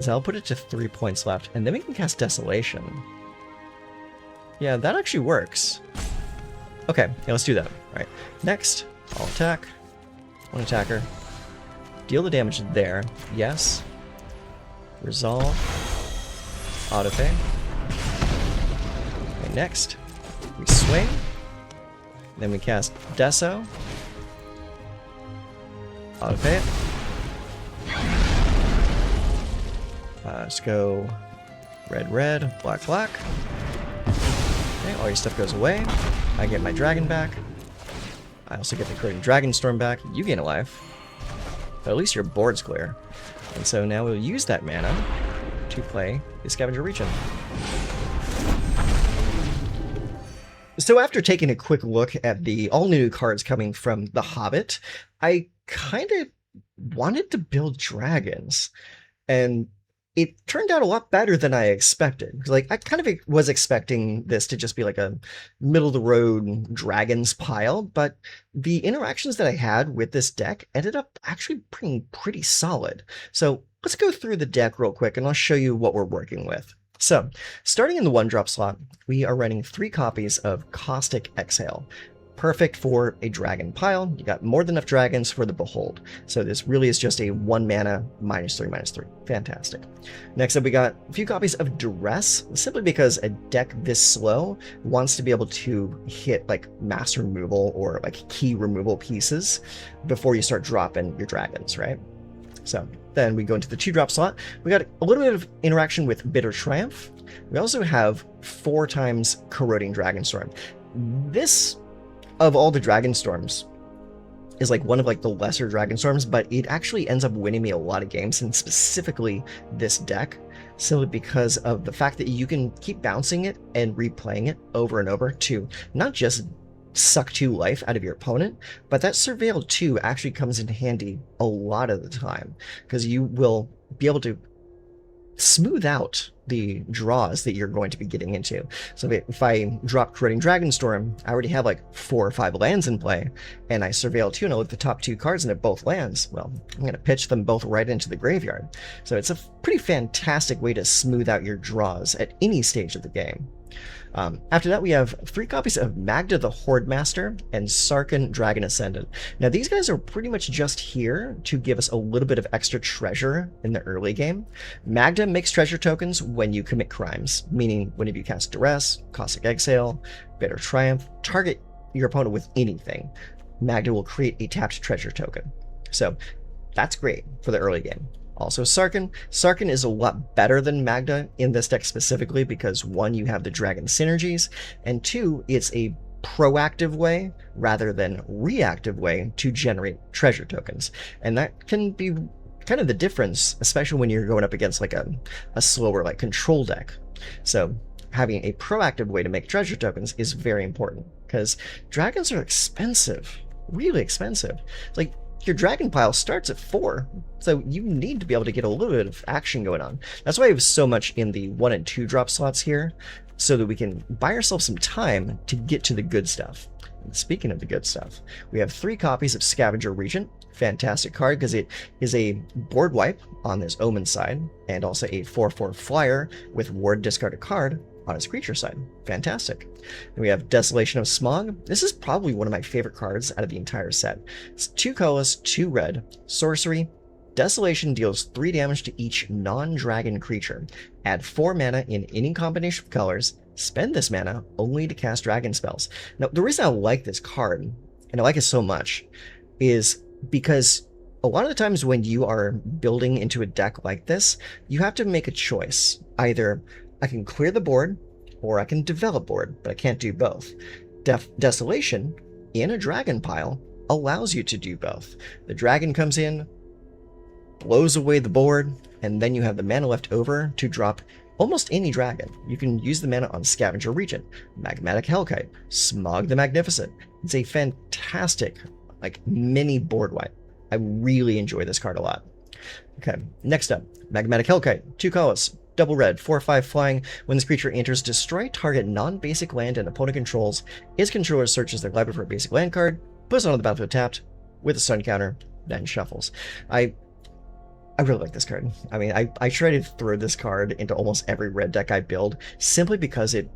So I'll put it to 3 points left, and then we can cast Desolation. Yeah, that actually works. Okay, yeah, let's do that. Alright, next, I'll attack. One attacker. Deal the damage there. Yes. Resolve. Autopay. Okay, next, we swing. Then we cast Deso. Autopay it. Let's go red, red, black, black. Okay, all your stuff goes away. I get my dragon back. I also get the Corroding Dragonstorm back. You gain a life. But at least your board's clear. And so now we'll use that mana to play the Scavenger Region. So after taking a quick look at the all-new cards coming from The Hobbit, I kind of wanted to build dragons. And it turned out a lot better than I expected. Like, I kind of was expecting this to just be like a middle-of-the-road dragons pile, but the interactions that I had with this deck ended up actually being pretty solid. So let's go through the deck real quick, and I'll show you what we're working with. So, starting in the 1-drop slot, we are running 3 copies of Caustic Exhale. Perfect for a dragon pile. You got more than enough dragons for the Behold. So this really is just a 1 mana -3/-3. Fantastic. Next up, we got a few copies of Duress, simply because a deck this slow wants to be able to hit like master removal or like key removal pieces before you start dropping your dragons, right? So then we go into the 2-drop slot. We got a little bit of interaction with Bitter Triumph. We also have 4 times Corroding Dragonstorm. This, of all the Dragonstorms, is like one of like the lesser Dragonstorms, but it actually ends up winning me a lot of games, and specifically this deck, simply because of the fact that you can keep bouncing it and replaying it over and over to not just suck 2 life out of your opponent, but that Surveil 2 actually comes in handy a lot of the time, because you will be able to smooth out the draws that you're going to be getting into. So if I drop Corroding Dragonstorm, I already have like 4 or 5 lands in play, and I Surveil 2 and I look at the top 2 cards and at both lands, well, I'm going to pitch them both right into the graveyard. So it's a pretty fantastic way to smooth out your draws at any stage of the game. After that, we have 3 copies of Magda the Hoardmaster and Sarkhan Dragon Ascendant. Now, these guys are pretty much just here to give us a little bit of extra treasure in the early game. Magda makes treasure tokens when you commit crimes, meaning whenever you cast Duress, Caustic Exhale, Bitter Triumph, target your opponent with anything, Magda will create a tapped treasure token. So that's great for the early game. Also, Sarkhan. Sarkhan is a lot better than Magda in this deck specifically because 1, you have the dragon synergies, and 2, it's a proactive way rather than reactive way to generate treasure tokens. And that can be kind of the difference, especially when you're going up against like a slower like control deck. So having a proactive way to make treasure tokens is very important because dragons are expensive, really expensive. Like, your dragon pile starts at 4, so you need to be able to get a little bit of action going on. That's why I have so much in the 1 and 2 drop slots here, so that we can buy ourselves some time to get to the good stuff. And speaking of the good stuff, we have 3 copies of Scavenger Region. Fantastic card because it is a board wipe on this Omen side, and also a 4/4 flyer with ward discard a card on its creature side. Fantastic. Then we have Desolation of Smaug. This is probably one of my favorite cards out of the entire set. It's 2 colorless, 2 red, sorcery. Desolation deals 3 damage to each non-dragon creature. Add 4 mana in any combination of colors. Spend this mana only to cast dragon spells. Now, the reason I like this card, and I like it so much, is because a lot of the times when you are building into a deck like this, you have to make a choice. Either I can clear the board, or I can develop board, but I can't do both. Desolation in a dragon pile allows you to do both. The dragon comes in, blows away the board, and then you have the mana left over to drop almost any dragon. You can use the mana on Scavenger Region, Magmatic Hellkite, Smaug the Magnificent. It's a fantastic like mini board wipe. I really enjoy this card a lot. Okay, next up, Magmatic Hellkite, 2 colors, double red, 4/5 flying. When this creature enters, destroy target non-basic land and opponent controls. Its controller searches their library for a basic land card, puts it on the battlefield tapped with a stun counter, then shuffles. I I really like this card. I mean, I try to throw this card into almost every red deck I build simply because it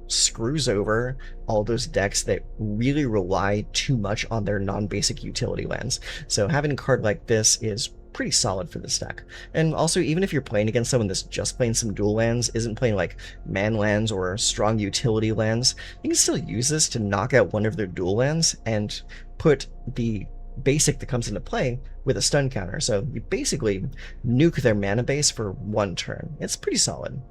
screws over all those decks that really rely too much on their non-basic utility lands. So having a card like this is pretty solid for this deck. And also, even if you're playing against someone that's just playing some dual lands, isn't playing like man lands or strong utility lands, you can still use this to knock out one of their dual lands and put the basic that comes into play with a stun counter. So you basically nuke their mana base for one turn. It's pretty solid.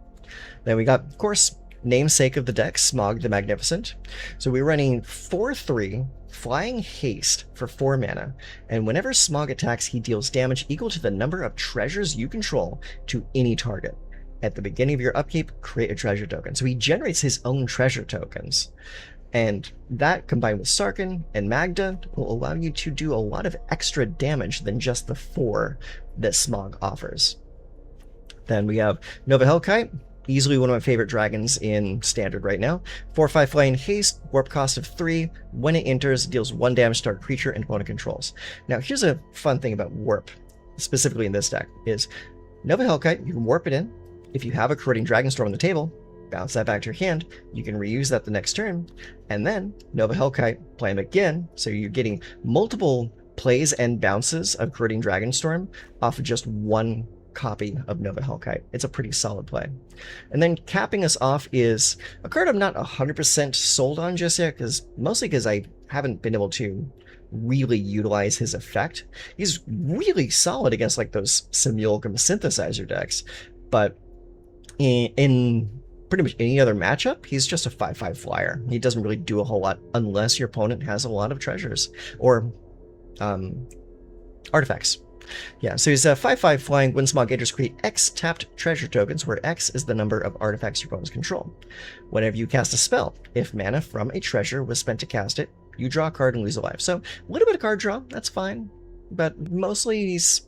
Then we got, of course, namesake of the deck, Smaug the Magnificent. So we're running 4/3 Flying Haste for 4 mana, and whenever Smaug attacks, he deals damage equal to the number of treasures you control to any target. At the beginning of your upkeep, create a treasure token. So he generates his own treasure tokens. And that, combined with Sarkhan and Magda, will allow you to do a lot of extra damage than just the 4 that Smaug offers. Then we have Nova Hellkite, easily one of my favorite dragons in Standard right now. 4/5 Flying Haste, warp cost of 3. When it enters, it deals 1 damage to target creature and opponent controls. Now, here's a fun thing about warp, specifically in this deck, is Nova Hellkite, you can warp it in. If you have a Corroding Dragonstorm on the table, bounce that back to your hand, you can reuse that the next turn, and then Nova Hellkite, play them again, so you're getting multiple plays and bounces of Corroding Dragonstorm off of just one copy of Nova Hellkite. It's a pretty solid play. And then capping us off is a card I'm not 100% sold on just yet, mostly because I haven't been able to really utilize his effect. He's really solid against like those Simulacrum synthesizer decks, but in pretty much any other matchup, he's just a 5/5 flyer. He doesn't really do a whole lot unless your opponent has a lot of treasures or artifacts. Yeah, so he's a 5/5 flying. When Smaug enters, create X tapped treasure tokens, where X is the number of artifacts your opponents control. Whenever you cast a spell, if mana from a treasure was spent to cast it, you draw a card and lose a life. So a little bit of card draw, that's fine. But mostly he's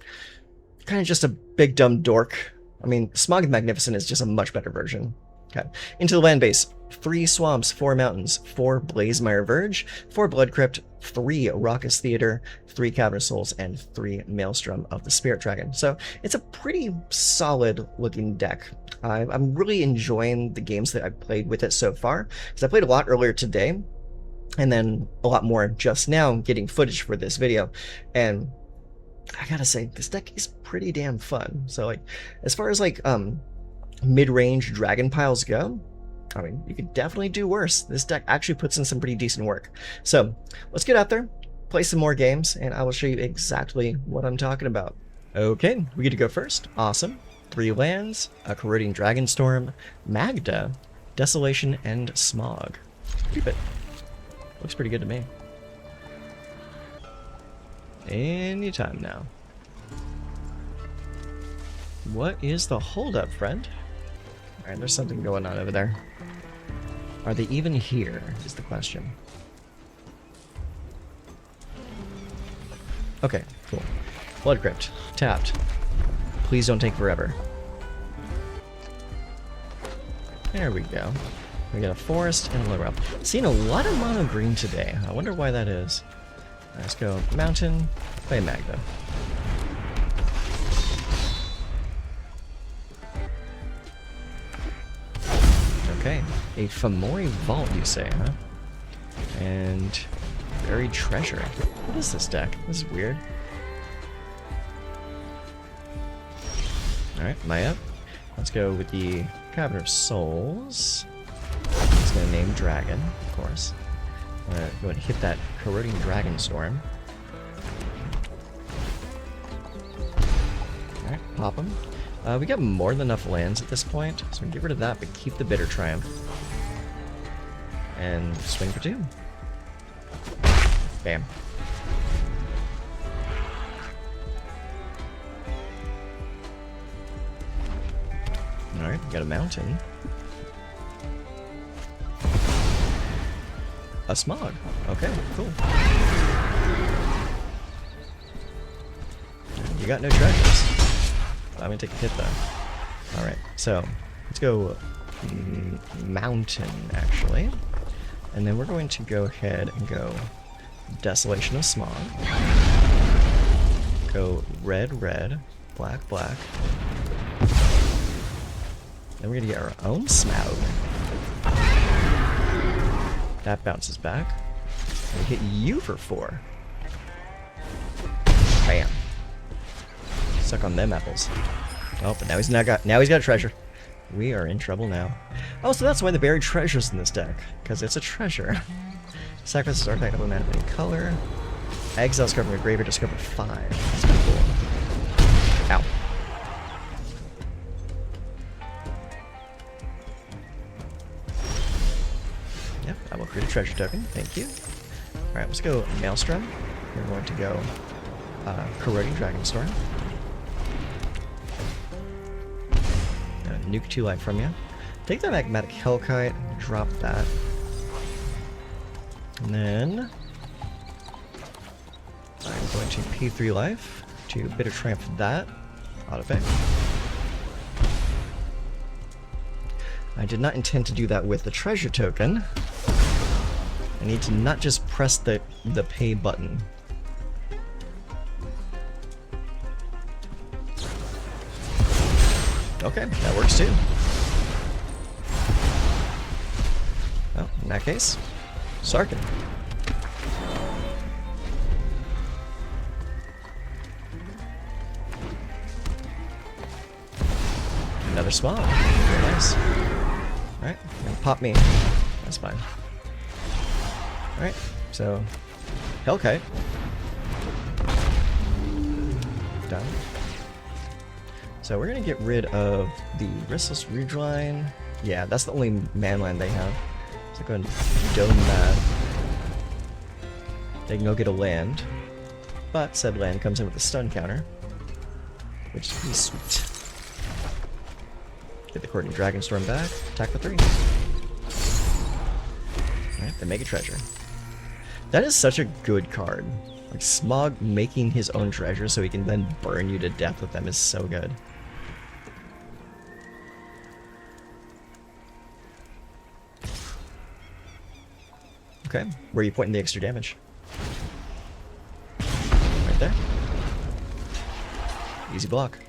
kind of just a big dumb dork. I mean, Smaug the Magnificent is just a much better version. Okay. Into the land base. 3 swamps, 4 mountains, 4 Blazemire Verge, 4 Blood Crypt, 3 Raucous Theater, 3 Cavern of Souls, and 3 Maelstrom of the Spirit Dragon. So it's a pretty solid looking deck. I'm really enjoying the games that I've played with it so far, because I played a lot earlier today, and then a lot more just now getting footage for this video. And I gotta say, this deck is pretty damn fun. So like, as far as like mid-range dragon piles go, I mean, you could definitely do worse. This deck actually puts in some pretty decent work. So let's get out there, play some more games, and I will show you exactly what I'm talking about. Okay, we get to go first. Awesome. 3 lands, a Corroding Dragonstorm, Magda, Desolation, and Smaug. Keep it. Looks pretty good to me. Anytime now. What is the holdup, friend? Alright, there's something going on over there. Are they even here, is the question. Okay, cool. Blood Crypt. Tapped. Please don't take forever. There we go. We got a forest and a low elf. Seeing a lot of mono green today. I wonder why that is. Let's go mountain, play Magda. Okay, a Fomori Vault, you say, huh? And buried treasure. What is this deck? This is weird. Alright, am I up? Let's go with the Cavern of Souls. It's gonna name Dragon, of course. I'm gonna go and hit that Corroding Dragonstorm. Alright, pop them. We got more than enough lands at this point, so we can get rid of that, but keep the Bitter Triumph. And swing for 2. Bam. Alright, we got a mountain. A Smaug. Okay, cool. You got no treasures. I'm gonna take a hit though. Alright, so let's go mountain actually. And then we're going to go ahead and go Desolation of Smaug. Go red, black, black. Then we're gonna get our own Smaug. That bounces back. We hit you for 4. Bam. Suck on them apples. Oh, but now he's got a treasure. We are in trouble now. Oh, so that's why the buried treasure's in this deck, because it's a treasure. Sacrifice an archetype of a mana of any color. Exile discover a graveyard, discover 5. That's pretty cool. Ow. Yep, I will create a treasure token. Thank you. Alright, let's go Maelstrom. We're going to go Corroding Dragonstorm. Nuke 2 life from you. Take that Magmatic Hellkite, drop that. And then I'm going to P3 life to Bitter Triumph that. Autopay. I did not intend to do that with the treasure token. I need to not just press the pay button. Okay, that works too. Well, in that case, Sarkin. Another Smaug. Very nice. Alright, pop me. That's fine. Alright, so Hellkite. Done. So we're gonna get rid of the Restless Redrawing. Yeah, that's the only manland they have. So go and dome that. They can go get a land. But said land comes in with a stun counter. Which is pretty sweet. Get the Corroding Dragonstorm back. Attack for 3. Alright, they make a treasure. That is such a good card. Like, Smaug making his own treasure so he can then burn you to death with them is so good. Okay, where are you pointing the extra damage? Right there. Easy block.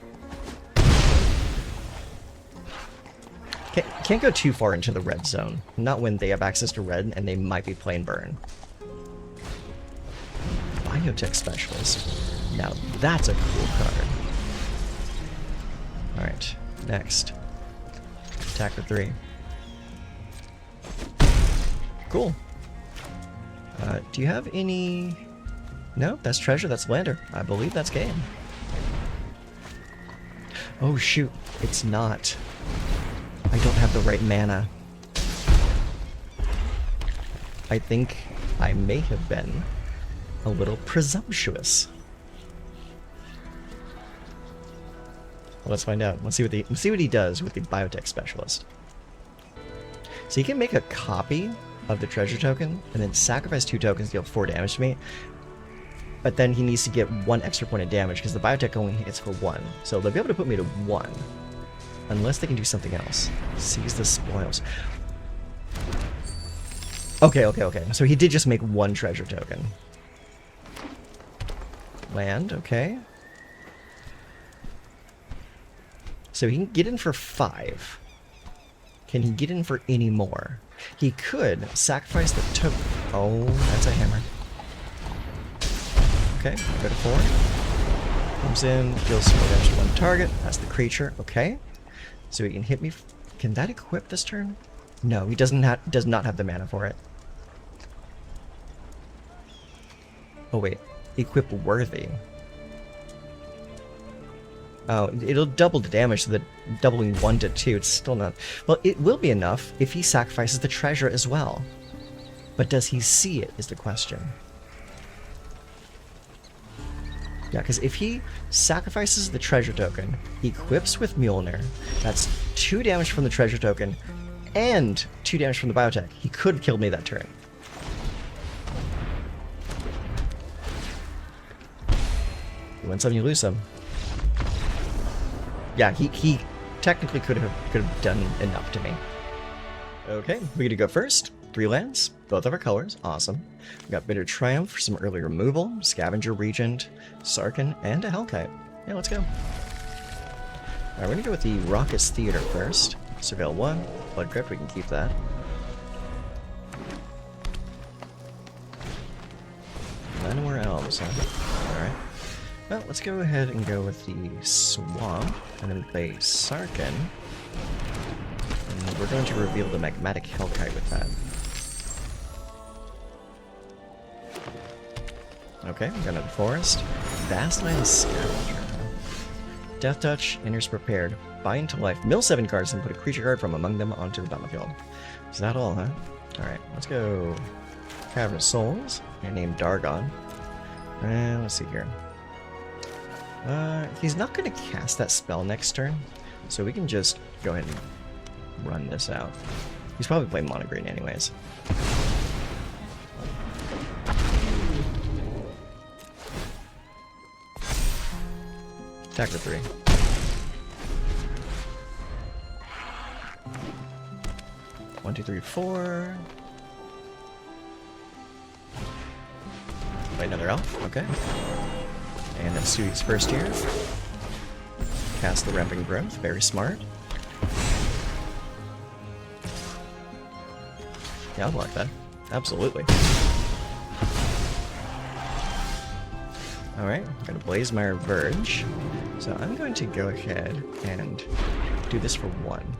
Can't go too far into the red zone. Not when they have access to red and they might be playing burn. Biotech Specialist. Now that's a cool card. Alright, next. Attack for 3. Cool. Do you have any... No, that's treasure, that's lander. I believe that's game. Oh shoot, it's not. I don't have the right mana. I think I may have been a little presumptuous. Well, let's find out. Let's see what he does with the Biotech Specialist. So he can make a copy of the treasure token and then sacrifice 2 tokens to deal 4 damage to me. But then he needs to get 1 extra point of damage because the Biotech only hits for 1. So they'll be able to put me to 1. Unless they can do something else. Seize the spoils. Okay. So he did just make 1 treasure token. Land, okay. So he can get in for 5. Can he get in for any more? He could sacrifice the token. Oh, that's a hammer. Okay, go to 4. Comes in, deals 4 damage to 1 target. That's the creature, okay. So he can hit me. Can that equip this turn? No, he does not have the mana for it. Oh wait, equip worthy. Oh, it'll double the damage, so that doubling 1 to 2, it's still not... Well, it will be enough if he sacrifices the treasure as well. But does he see it, is the question. Yeah, because if he sacrifices the treasure token, equips with Mjolnir, that's 2 damage from the treasure token, and 2 damage from the Biotech. He could kill me that turn. You win some, you lose some. Yeah, he technically could have done enough to me. Okay, we're gonna go first. 3 lands, both of our colors, awesome. We got Bitter Triumph for some early removal, Scavenger Regent, Sarkin, and a Hellkite. Yeah, let's go. Alright, we're gonna go with the Raucous Theater first. Surveil 1, Blood Crypt, we can keep that. None more elves, huh? Alright. Well, let's go ahead and go with the Swamp, and then play Sarkhan. And we're going to reveal the Magmatic Hellkite with that. Okay, we got another Forest. Vastland Scavenger. Death Touch, enters prepared. Bind to life. Mill 7 cards and put a creature card from among them onto the battlefield. Is that all, huh? Alright, let's go Cavern of Souls. And name Dargon. And let's see here. He's not going to cast that spell next turn, so we can just go ahead and run this out. He's probably playing mono green anyways. Attack for 3. One, two, three, 4. Play another elf, okay. And then Sui's first year. Cast the Ramping Growth, very smart. Yeah, I'll block that. Absolutely. Alright, got a Blazemire Verge. So I'm going to go ahead and do this for 1.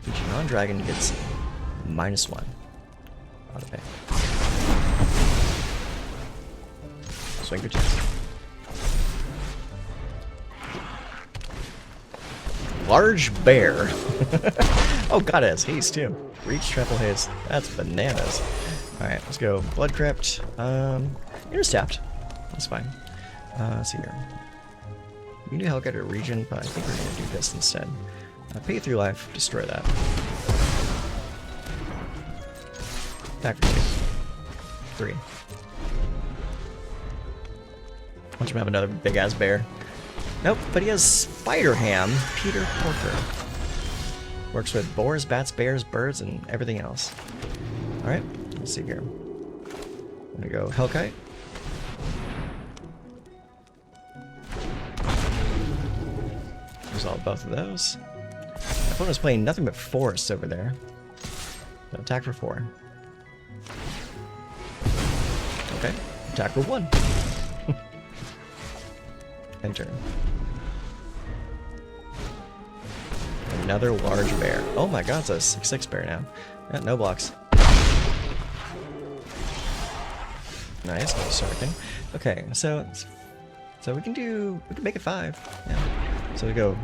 Each non-dragon gets -1. Auto pay. Swing for 2. Large Bear. Oh god, it has haste too. Reach triple haste. That's bananas. Alright, let's go. Blood Crypt. Intercept. That's fine. Let's see here. We can do Hellkite or Region, but I think we're going to do this instead. Pay 3 life, destroy that. Attack for 2. 3. Watch him have another big ass bear. Nope, but he has Spider Ham, Peter Porker. Works with boars, bats, bears, birds, and everything else. Alright, let's see here. I'm gonna go Hellkite. Resolve both of those. My opponent's playing nothing but forests over there. So attack for 4. Okay, attack for 1. Enter. Another large bear. Oh my god, it's a 6/6 bear now. Yeah, no blocks. Nice, no Sarkhan. Okay, so we can make it 5. Yeah. So we go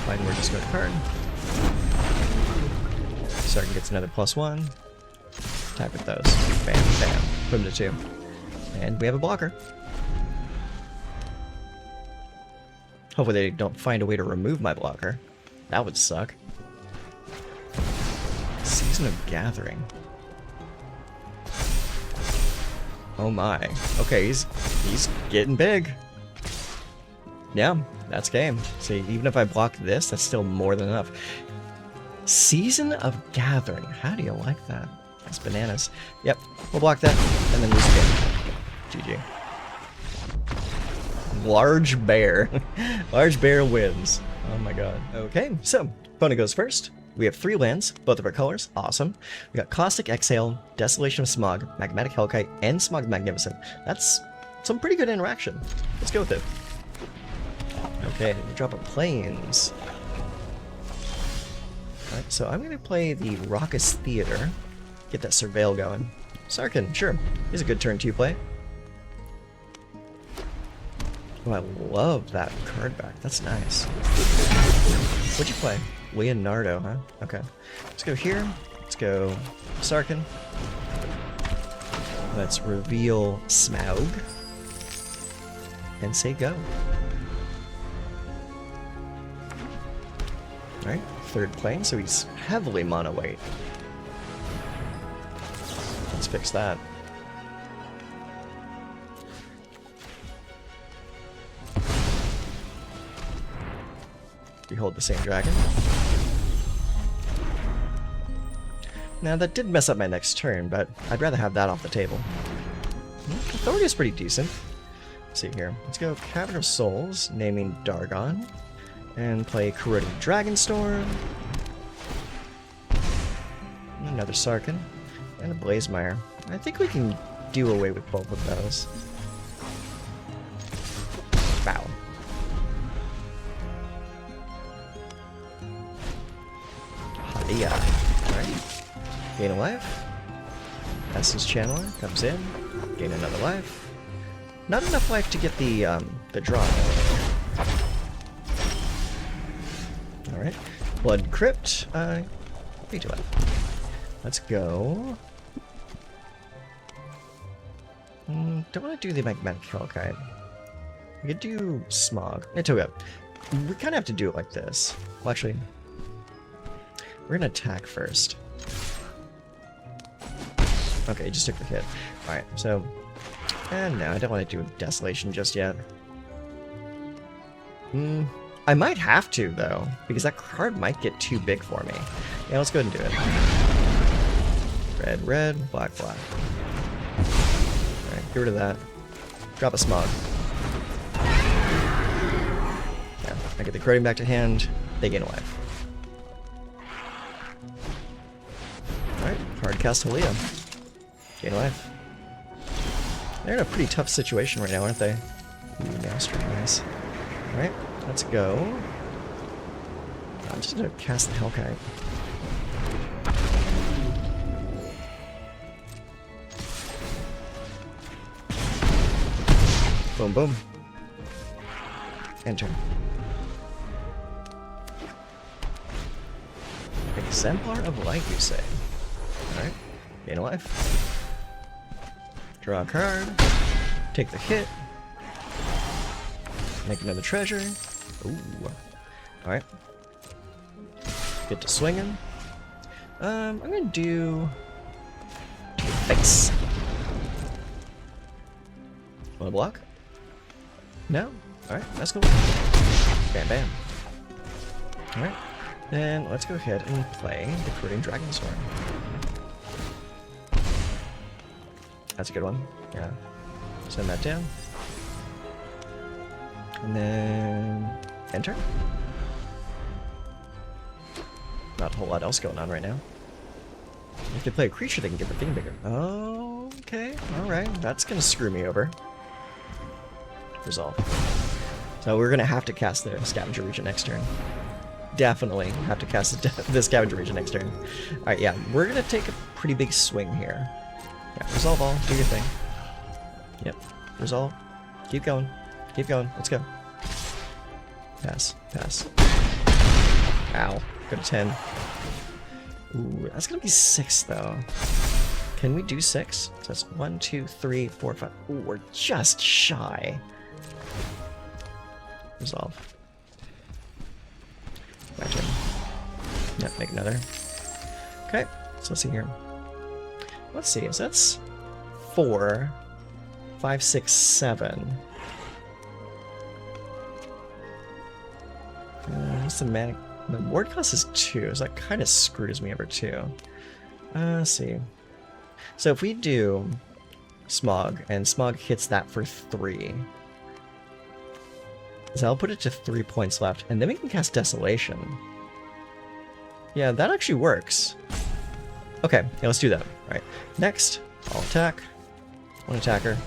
find where discard card. Sarkhan gets another +1. Attack with those. Bam, bam. Put him to 2. And we have a blocker. Hopefully they don't find a way to remove my blocker. That would suck. Season of Gathering. Oh my. Okay, he's getting big. Yeah, that's game. See, even if I block this, that's still more than enough. Season of Gathering. How do you like that? That's bananas. Yep, we'll block that, and then lose the game. GG. Large Bear. Large Bear wins. Oh my god. Okay, so, opponent goes first. We have 3 lands, both of our colors. Awesome. We got Caustic Exhale, Desolation of Smaug, Magmatic Hellkite, and Smaug the Magnificent. That's some pretty good interaction. Let's go with it. Okay, we drop a Plains. Alright, so I'm going to play the Raucous Theater. Get that Surveil going. Sarkhan, sure. He's a good turn 2 play. Oh, I love that card back. That's nice. What'd you play? Leonardo, huh? Okay. Let's go here. Let's go Sarkhan. Let's reveal Smaug. And say go. Alright, 3rd plane, so he's heavily mono weight. Let's fix that. Behold the same dragon. Now that did mess up my next turn, but I'd rather have that off the table. Authority is pretty decent. Let's see here. Let's go Cavern of Souls, naming Dargon. And play Corroding Dragonstorm. Another Sarkhan. And a Blazemire. I think we can do away with both of those. Wow. Yeah. Alright. Gain a life. Essence Channeler comes in. Gain another life. Not enough life to get the draw. Alright. Blood Crypt. 3 life. Let's go. Don't want to do the Magmatic Archetype. We could do Smaug. It's okay. We kind of have to do it like this. Well, actually, we're gonna attack first. Okay, just took the hit. Alright, so... And no, I don't want to do Desolation just yet. I might have to, though, because that card might get too big for me. Yeah, let's go ahead and do it. Red, red, black, black. Alright, get rid of that. Drop a Smaug. Yeah, I get the Corroding back to hand. They gain a life. Alright, hard cast Helia. Gain a life. They're in a pretty tough situation right now, aren't they? Ooh, Maelstrom, nice. Alright, let's go. I'm just gonna cast the Hellkite. Boom, boom. Enter. Exemplar of Light, you say? Alright, gain a life. Draw a card. Take the hit. Make another treasure. Ooh. Alright. Get to swinging. I'm gonna do... face. Wanna block? No? Alright, that's cool. Bam, bam. Alright. Then let's go ahead and play the Corroding Dragonstorm. That's a good one. Yeah. Send that down. And then... enter? Not a whole lot else going on right now. If they play a creature, they can get the thing bigger. Oh, okay. Alright. That's gonna screw me over. Resolve. So we're gonna have to cast the Scavenger Region next turn. Definitely have to cast the Scavenger Region next turn. Alright, yeah. We're gonna take a pretty big swing here. Yeah, resolve all. Do your thing. Yep. Resolve. Keep going. Keep going. Let's go. Pass. Pass. Ow. Go to 10. Ooh, that's gonna be 6 though. Can we do 6? So that's 1, 2, 3, 4, 5. Ooh, we're just shy. Resolve. My turn. Yep, make another. Okay, so let's see here. Let's see, so that's 4, 5, 6, 7. What's the mana? The ward cost is 2, so that kind of screws me over too. Let's see. So if we do Smaug, and Smaug hits that for 3, so I'll put it to 3 points left, and then we can cast Desolation. Yeah, that actually works. Okay, yeah, let's do that. Alright, next, I'll attack. One attacker.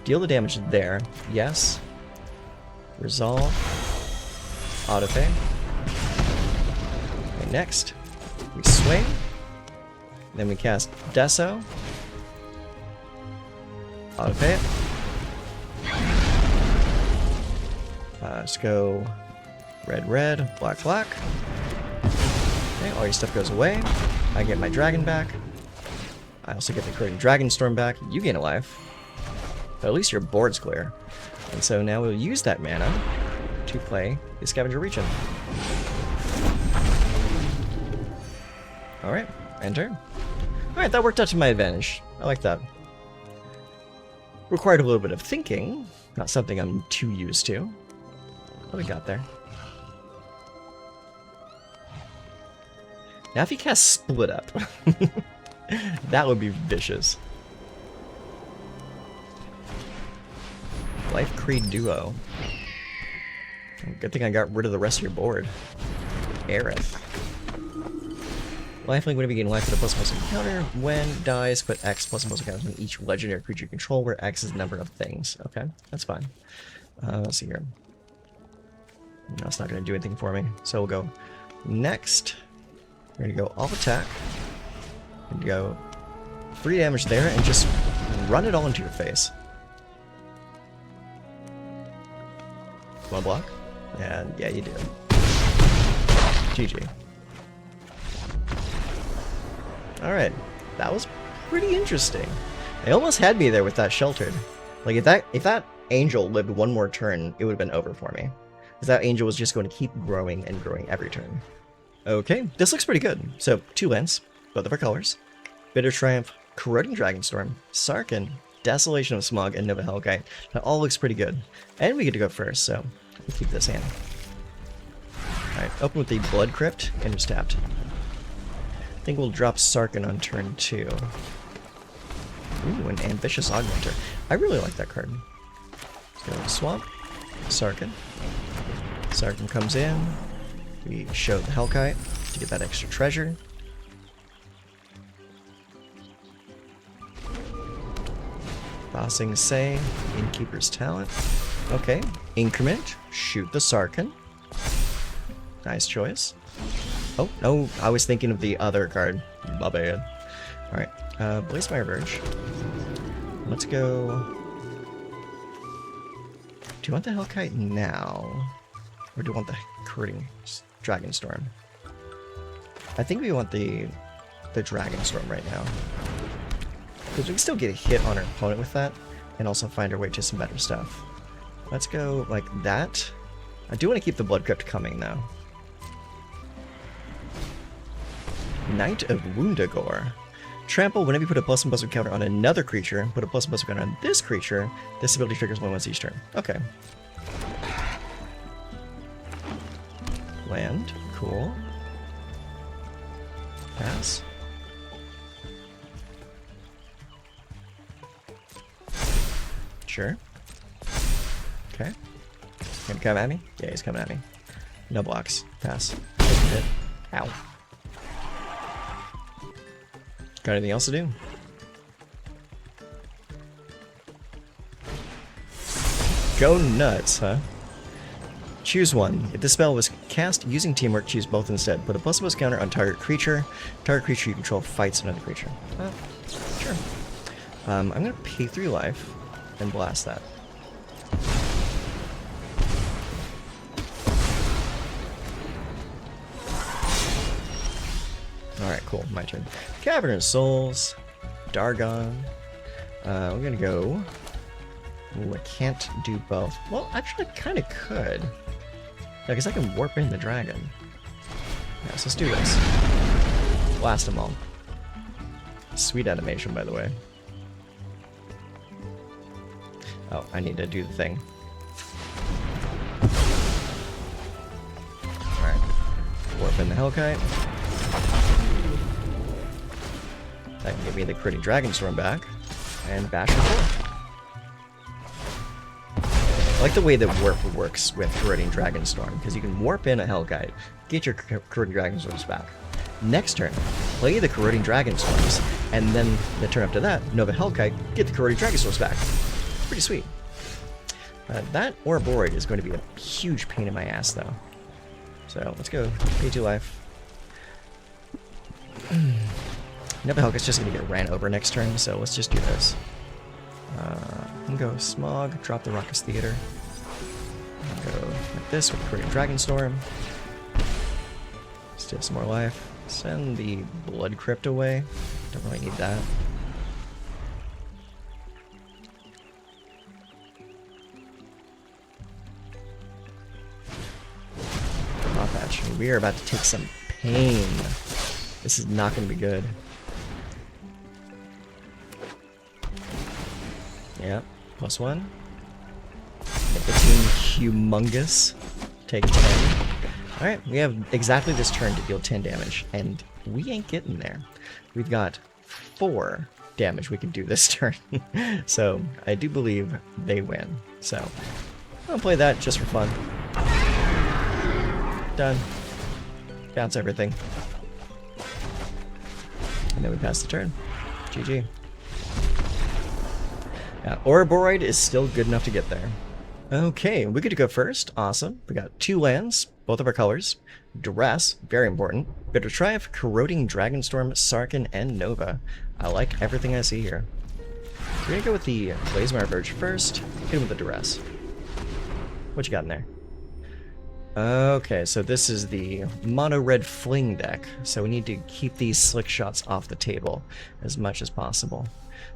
Deal the damage there. Yes. Resolve. Autopay. Okay, next, we swing. Then we cast Deso. Autopay it. Let's go red, red, black, black. Okay, all your stuff goes away. I get my dragon back. I also get the Corroding Dragonstorm back. You gain a life. But at least your board's clear. And so now we'll use that mana to play the Scavenger Region. Alright, enter. Alright, that worked out to my advantage. I like that. Required a little bit of thinking. Not something I'm too used to. What we got there? Now if he casts Split Up, that would be vicious. Life Creed Duo. good thing I got rid of the rest of your board. Aerith. Lifelink, whenever you gain life with a +1 encounter, when dies, put X +1 encounters on each legendary creature you control, where X is the number of things. Okay, that's fine. Let's see here. No, it's not going to do anything for me. So we'll go next. We're going to go all attack. And go 3 damage there and just run it all into your face. One block? And yeah, you do. GG. Alright, that was pretty interesting. They almost had me there with that sheltered. Like if that angel lived one more turn, it would have been over for me. Because that angel was just going to keep growing and growing every turn. Okay, this looks pretty good. So 2 lands, both of our colors. Bitter Triumph, Corroding Dragonstorm, Sarkhan, Desolation of Smaug, and Nova Hellkite. That all looks pretty good. And we get to go first, so we'll keep this hand. Alright, open with the Blood Crypt, and just tapped. I think we'll drop Sarkhan on turn 2. Ooh, an Ambitious Augmenter. I really like that card. Let's go to Swamp, Sarkhan. Sarkhan comes in. We show the Hellkite to get that extra treasure. Bossing Say, Innkeeper's Talent. Okay, Increment, shoot the Sarkhan. Nice choice. Oh, no, I was thinking of the other card. My bad. Alright, Blazemire Verge. Let's go... Do you want the Hellkite now? Or do you want the Corroding Dragonstorm? I think we want the Dragonstorm right now. Because we can still get a hit on our opponent with that, and also find our way to some better stuff. Let's go like that. I do want to keep the Blood Crypt coming, though. Knight of Woundagore. Trample, whenever you put a +1/+1 counter on another creature, put a +1/+1 counter on this creature, this ability triggers once each turn. Okay. Land. Cool. Pass. Sure. Okay. Gonna come at me? Yeah, he's coming at me. No blocks. Pass. Ow. Got anything else to do? Go nuts, huh? Choose one. If the spell was cast using teamwork, choose both instead. Put a +1 counter on target creature. Target creature you control fights another creature. Sure. I'm gonna pay 3 life and blast that. Alright, cool. My turn. Cavern of Souls. Dargon. We're gonna go... Ooh, I can't do both. Well, actually, I kind of could. Yeah, because I can warp in the dragon. Yeah, so let's do this. Blast them all. Sweet animation, by the way. Oh, I need to do the thing. Alright. Warp in the Hellkite. That can give me the Corroding Dragonstorm back. And bash and pull. I like the way that warp works with Corroding Dragonstorm, because you can warp in a Hellkite, get your Corroding Dragonstorms back. Next turn, play the Corroding Dragonstorms, and then the turn after that, Nova Hellkite, get the Corroding Dragonstorms back. Pretty sweet. That or Void is going to be a huge pain in my ass, though. So let's go. Pay 2 life. Nova Hellkite's just going to get ran over next turn, so let's just do this. Go Smaug, drop the Raucous Theater. Go like this with Corroding Dragonstorm. Steal some more life. Send the Blood Crypt away. Don't really need that. Patch. We are about to take some pain. This is not going to be good. Yeah, +1. Get the team humongous. Take 10. Alright, we have exactly this turn to deal 10 damage, and we ain't getting there. We've got 4 damage we can do this turn. So, I do believe they win. So, I'll play that just for fun. Done. Bounce everything. And then we pass the turn. GG. Yeah, Ouroboros is still good enough to get there. Okay, we get to go first. Awesome. We got 2 lands, both of our colors. Duress, very important. Bitter Triumph, Corroding Dragonstorm, Sarkhan, and Nova. I like everything I see here. We're gonna go with the Blazemire Verge first, hit him with the Duress. What you got in there? Okay, so this is the mono-red fling deck, so we need to keep these slick shots off the table as much as possible.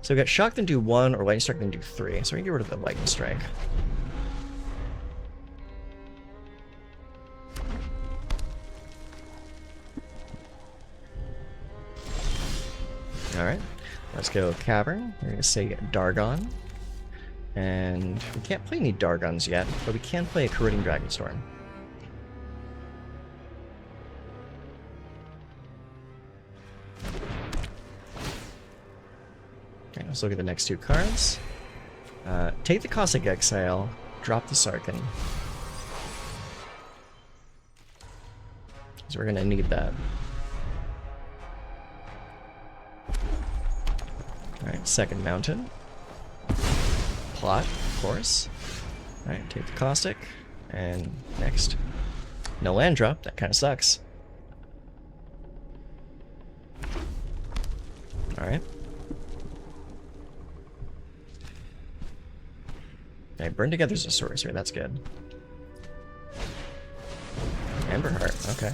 So we got Shock, then do 1, or Lightning Strike, then do 3. So we can get rid of the Lightning Strike. Alright, let's go Cavern. We're going to say Dargon. And we can't play any Dargons yet, but we can play a Corroding Dragonstorm. Okay, let's look at the next 2 cards. Take the Caustic Exhale, drop the Sarkhan. So we're going to need that. Alright, second Mountain. Plot, of course. Alright, take the Caustic. And next. No land drop, that kind of sucks. Alright. Okay, Burn Together's a sorcery, that's good. Emberheart, okay.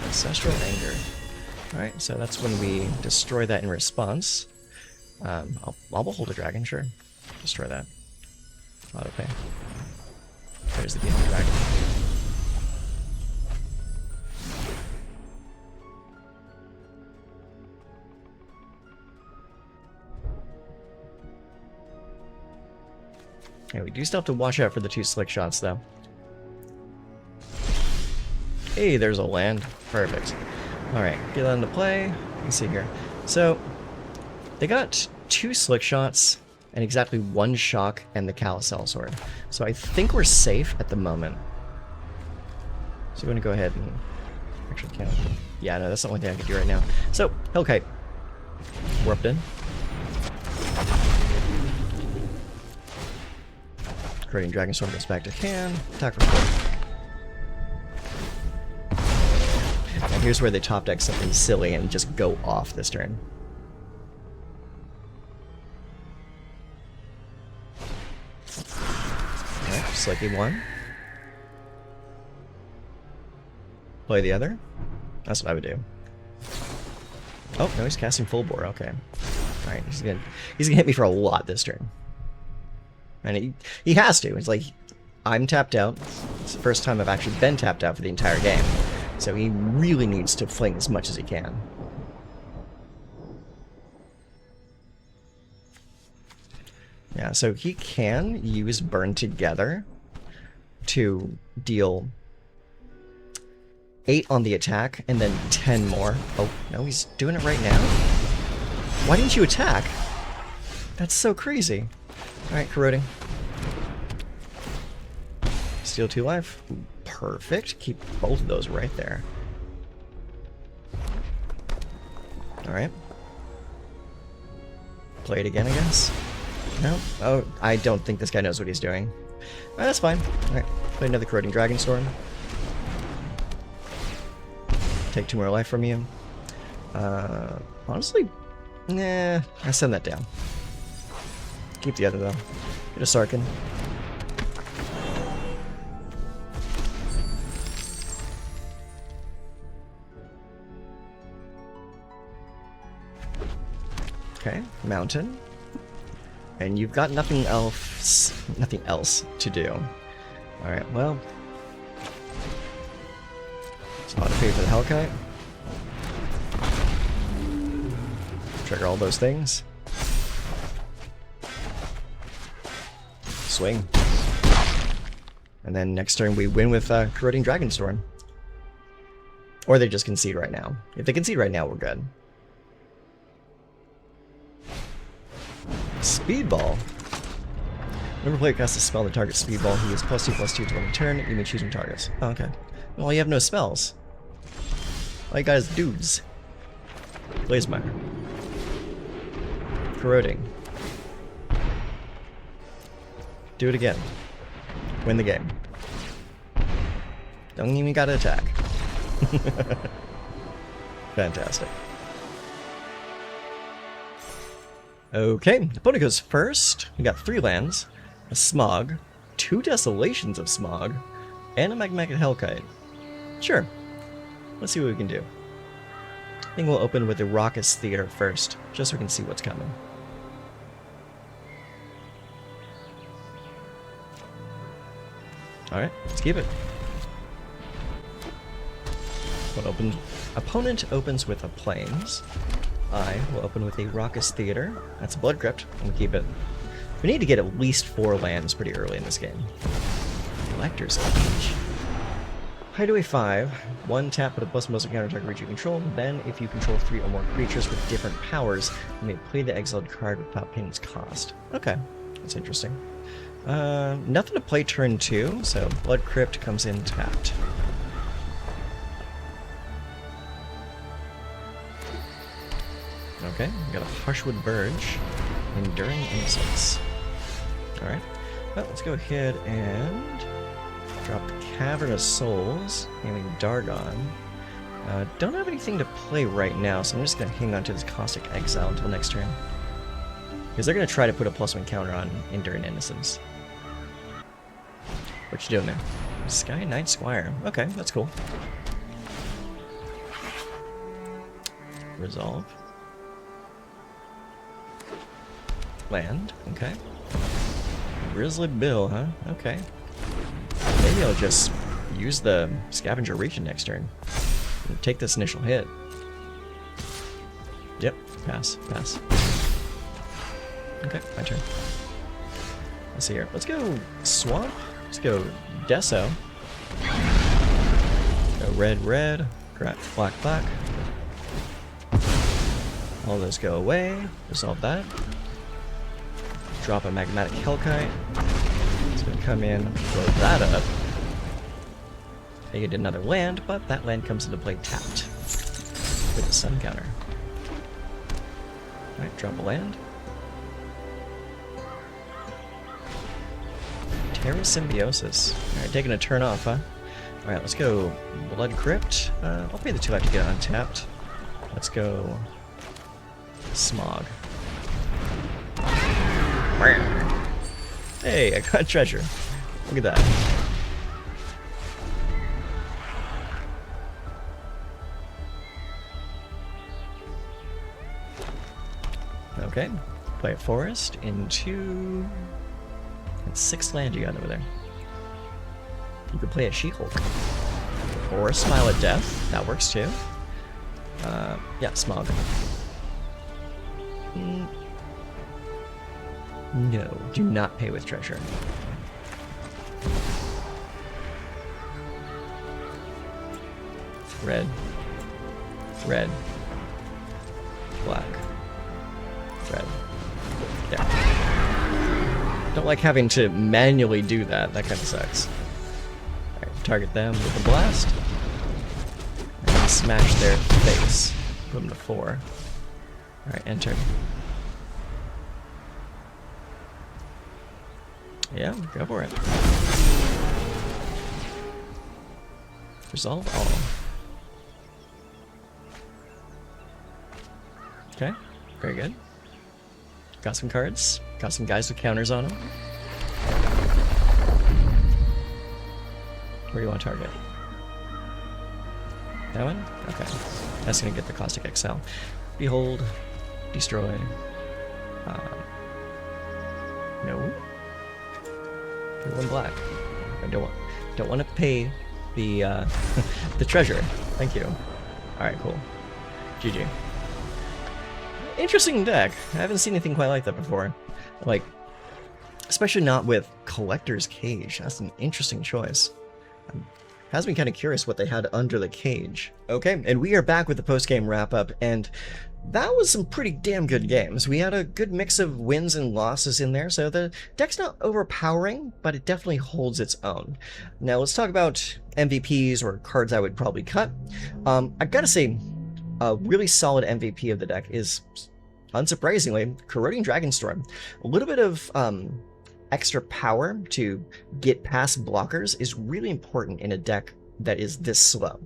Ancestral Anger. Alright, so that's when we destroy that in response. I'll behold a dragon, sure. Destroy that. Autopay. There's the Behold Dragon. Okay, we do still have to watch out for the 2 slick shots, though. Hey, there's a land. Perfect. Alright, get that into play. Let's see here. So, they got 2 slick shots and exactly 1 shock and the Calicel sword. So I think we're safe at the moment. So we're going to go ahead and... Actually, can't. Yeah, no, that's the only thing I can do right now. So, Hellkite. Warped in. Corroding Dragonstorm goes back to hand. Attack for 4. And here's where they top deck something silly and just go off this turn. Alright, Slicky 1. Play the other. That's what I would do. Oh, no, he's casting full bore, okay. Alright, he's gonna hit me for a lot this turn. And he has to. It's like, I'm tapped out. It's the first time I've actually been tapped out for the entire game. So he really needs to fling as much as he can. Yeah, so he can use Burn Together to deal 8 on the attack and then 10 more. Oh, no, he's doing it right now? Why didn't you attack? That's so crazy. Alright, Corroding. Steal 2 life. Perfect. Keep both of those right there. Alright. Play it again, I guess. No? Oh, I don't think this guy knows what he's doing. That's fine. Alright. Play another Corroding Dragonstorm. Take 2 more life from you. Honestly, nah. I send that down. Keep the other, though. Get a Sarkhan. Okay, Mountain. And you've got nothing else to do. Alright, well. It's auto pay for the Hellkite. Trigger all those things. Swing. And then next turn we win with Corroding Dragonstorm. Or they just concede right now. If they concede right now, we're good. Speedball. Whenever player casts a spell that targets Speedball, he is +2/+2 to one turn. You may choose from targets. Oh, okay. Well, you have no spells. All you got is dudes. Blazemire. Corroding. Do it again. Win the game. Don't even gotta attack. Fantastic. Okay, the opponent goes first. We got 3 lands, a Smaug, 2 Desolations of Smaug, and a Magmatic Hellkite. Sure. Let's see what we can do. I think we'll open with the Raucous Theater first, just so we can see what's coming. Alright, let's keep it. Opponent opens with a Plains. I will open with a Raucous Theater. That's a Blood Crypt. We'll keep it. We need to get at least 4 lands pretty early in this game. Collector's Cage. Hideaway 5. 1 tap with a plus most counter target creature you control. Then, if you control 3 or more creatures with different powers, you may play the exiled card without paying its cost. Okay, that's interesting. Nothing to play turn 2, so Blood Crypt comes in tapped. Okay, we got a Harshwood Verge, Enduring Innocence. Alright, well, let's go ahead and drop the Cavern of Souls, naming Dargon. Don't have anything to play right now, so I'm just going to hang on to this Caustic Exhale until next turn. Because they're going to try to put a +1 counter on Enduring Innocence. What you doing there? Sky Knight Squire. Okay, that's cool. Resolve. Land, okay. Grizzly Bill, huh? Okay. Maybe I'll just use the Scavenger Region next turn. And take this initial hit. Yep, pass, pass. Okay, my turn. Let's see here. Let's go Swamp. Let's go Deso. Go red, red. Black, black. All those go away. Resolve that. Drop a Magmatic Hellkite. It's gonna come in, blow that up. They get another land, but that land comes into play tapped with a sun counter. Alright, drop a land. Terra Symbiosis. Alright, taking a turn off, huh? Alright, let's go Blood Crypt. I'll pay the 2 life to get it untapped. Let's go Smaug. Hey, I got treasure. Look at that. Okay, play a forest into... That's 6 land you got over there. You could play a She-Hulk. Or a Smile at Death. That works too. Yeah, Smaug. No, do not pay with treasure. Red. Red. Black. Red. There. Don't like having to manually do that. That kind of sucks. Alright, target them with a blast. And smash their face. Put them to 4. Alright, enter. Yeah, go for it. Resolve all. Okay, very good. Got some cards. Got some guys with counters on them. Where do you want to target? That one? Okay. That's going to get the Caustic Exhale. Behold. Destroy. No. 1 black. I don't want to pay the the treasure. Thank you. Alright, cool. GG. Interesting deck. I haven't seen anything quite like that before. Like, especially not with Collector's Cage. That's an interesting choice. Has been kind of curious what they had under the cage. Okay, and we are back with the post-game wrap-up, and that was some pretty damn good games. We had a good mix of wins and losses in there, so the deck's not overpowering, but it definitely holds its own. Now let's talk about MVPs, or cards I would probably cut. I gotta say, a really solid MVP of the deck is, unsurprisingly, Corroding Dragonstorm. A little bit of extra power to get past blockers is really important in a deck that is this slow.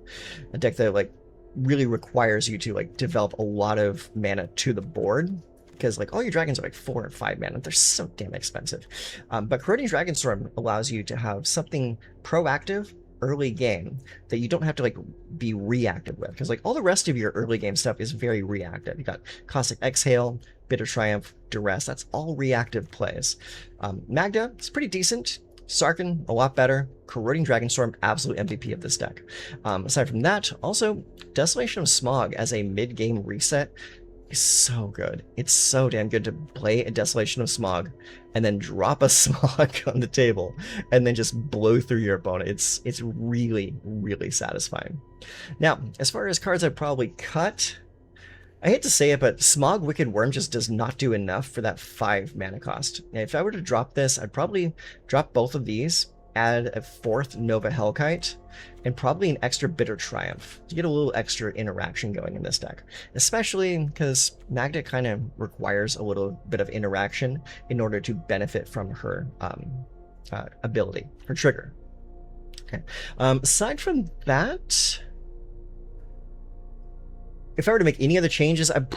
A deck that like really requires you to like develop a lot of mana to the board, because like all your dragons are like 4 and 5 mana. They're so damn expensive. But Corroding Dragonstorm allows you to have something proactive early game that you don't have to like be reactive with, because like all the rest of your early game stuff is very reactive. You got Caustic Exhale, Bitter Triumph, Duress, that's all reactive plays. Magda, it's pretty decent. Sarkhan, a lot better. Corroding Dragonstorm, absolute MVP of this deck. Aside from that, also, Desolation of Smaug as a mid-game reset is so good. It's so damn good to play a Desolation of Smaug and then drop a Smaug on the table and then just blow through your opponent. It's really, really satisfying. Now, as far as cards I'd probably cut, I hate to say it, but Smaug Wicked Worm just does not do enough for that 5 mana cost. And if I were to drop this, I'd probably drop both of these, add a 4th Nova Hellkite, and probably an extra Bitter Triumph to get a little extra interaction going in this deck. Especially because Magda kind of requires a little bit of interaction in order to benefit from her ability, her trigger. Okay. Aside from that, if I were to make any other changes, I'd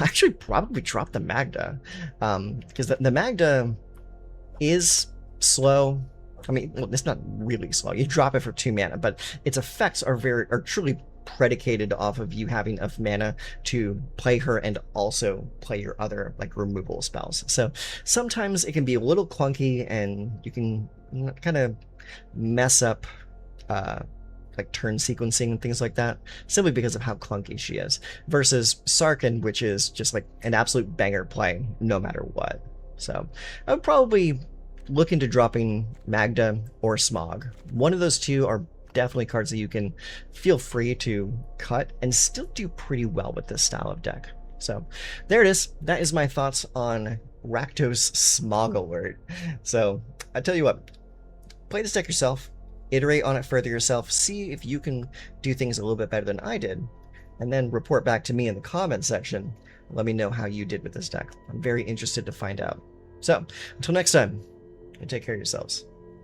actually probably drop the Magda, because the Magda is slow. I mean, well, it's not really slow. You drop it for 2 mana, but its effects are truly predicated off of you having enough mana to play her and also play your other like removal spells. So sometimes it can be a little clunky, and you can kind of mess up like turn sequencing and things like that, simply because of how clunky she is, versus Sarkhan, which is just like an absolute banger play no matter what. So I would probably look into dropping Magda or Smaug. One of those two are definitely cards that you can feel free to cut and still do pretty well with this style of deck. So there it is. That is my thoughts on Rakdos Smaug Alert. So I tell you what, play this deck yourself, iterate on it further yourself, see if you can do things a little bit better than I did, and then report back to me in the comments section. Let me know how you did with this deck. I'm very interested to find out. So until next time, take care of yourselves.